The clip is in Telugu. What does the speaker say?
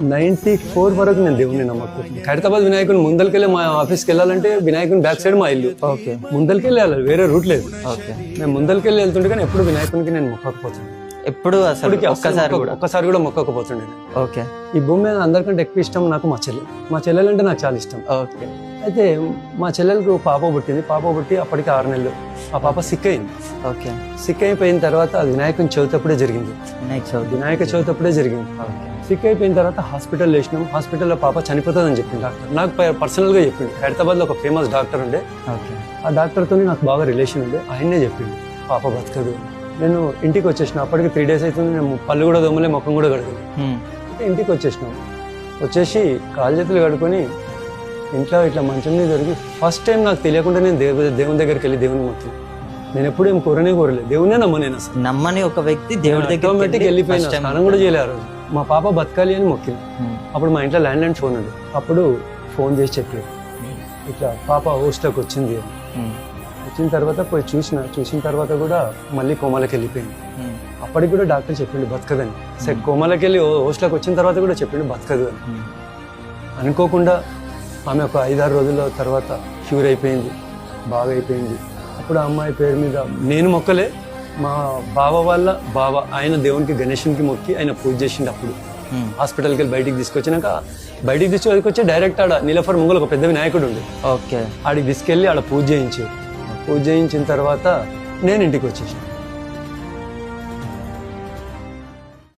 94 వరకు నేను దేవుని నమ్మకం. ఖైరతాబాద్ వినాయకుని ముందరికెళ్ళి మా ఆఫీస్కి వెళ్ళాలంటే వినాయకుని బ్యాక్ సైడ్ మా ఇల్లు. ఓకే, ముందరికెళ్ళి వెళ్ళాలి, వేరే రూట్ లేదు. ఓకే. నేను ముందరికెళ్ళి వెళ్తుంటే కానీ ఎప్పుడు వినాయకునికి నేను మొక్కకపోతాను. ఎప్పుడు అసలు ఒక్కసారి కూడా మొక్కకపోతుండే. ఓకే. ఈ భూమి మీద అందరికంటే ఎక్కువ ఇష్టం నాకు మా చెల్లి. మా చెల్లెలంటే నాకు చాలా ఇష్టం. ఓకే. అయితే మా చెల్లెలకు పాప పుట్టింది. పాప పుట్టి అప్పటికి 6 నెలలు. ఆ పాప సిక్ అయింది. ఓకే. సిక్ అయిపోయిన తర్వాత అది వినాయకుని చవితప్పుడే జరిగింది. వినాయక చవితప్పుడే జరిగింది. సిక్ అయిపోయిన తర్వాత హాస్పిటల్ వేసినాం. హాస్పిటల్లో పాప చనిపోతుందని చెప్పింది డాక్టర్. నాకు పర్సనల్గా చెప్పింది. హైదరాబాద్లో ఒక ఫేమస్ డాక్టర్ ఉండే. ఆ డాక్టర్తో నాకు బాగా రిలేషన్ ఉండే. ఆయనే చెప్పింది పాప బతకదు. నేను ఇంటికి వచ్చేసిన. అప్పటికి 3 days అవుతుంది. నేను పళ్ళు కూడా దొమ్మలే, ముఖం కూడా కడగలేదు. ఇంటికి వచ్చేసినాం. వచ్చేసి కాలు చేతులు కడుక్కొని ఇంట్లో ఇట్లా మంచం మీద దొరికి ఫస్ట్ టైం నాకు తెలియకుండా నేను దేవుని దగ్గరికి వెళ్ళి దేవుని మొత్తం. నేను ఎప్పుడు ఏం కోరలేదు. దేవునే నమ్మనేను అసలు. నమ్మని ఒక వ్యక్తి దేవుడి దగ్గర ఆటోమేటిక్ వెళ్ళిపోయినా. స్నానం కూడా చేయలే ఆ రోజు. మా పాప బతకాలి అని మొక్కింది. అప్పుడు మా ఇంట్లో ల్యాండ్ లైన్ ఫోన్ ఉంది. అప్పుడు ఫోన్ చేసి చెప్పారు ఇట్లా పాప హోస్ట్లోకి వచ్చింది అని. వచ్చిన తర్వాత పోయి చూసిన తర్వాత కూడా మళ్ళీ కోమాలకి వెళ్ళిపోయింది. అప్పటికి కూడా డాక్టర్ చెప్పిండు బతకదని. సరే కోమాలకి వెళ్ళి హోస్ట్లోకి వచ్చిన తర్వాత కూడా చెప్పిండు బతకదు అని. అనుకోకుండా ఆమె ఒక 5-6 రోజుల తర్వాత క్యూర్ అయిపోయింది, బాగా అయిపోయింది. అప్పుడు ఆ అమ్మాయి పేరు మీద నేను మొక్కలే, మా బావ వాళ్ళ బావ ఆయన దేవునికి గణేషునికి మొక్కి ఆయన పూజ చేసిండు. అప్పుడు హాస్పిటల్కి వెళ్ళి బయటికి తీసుకొచ్చి డైరెక్ట్ ఆడ నీలఫర్ ముంగల్ ఒక పెద్ద వినాయకుడు ఉండే. ఓకే. ఆడికి తీసుకెళ్ళి ఆడ పూజ చేయించారు. పూజ చేయించిన తర్వాత నేను ఇంటికి వచ్చేసాను.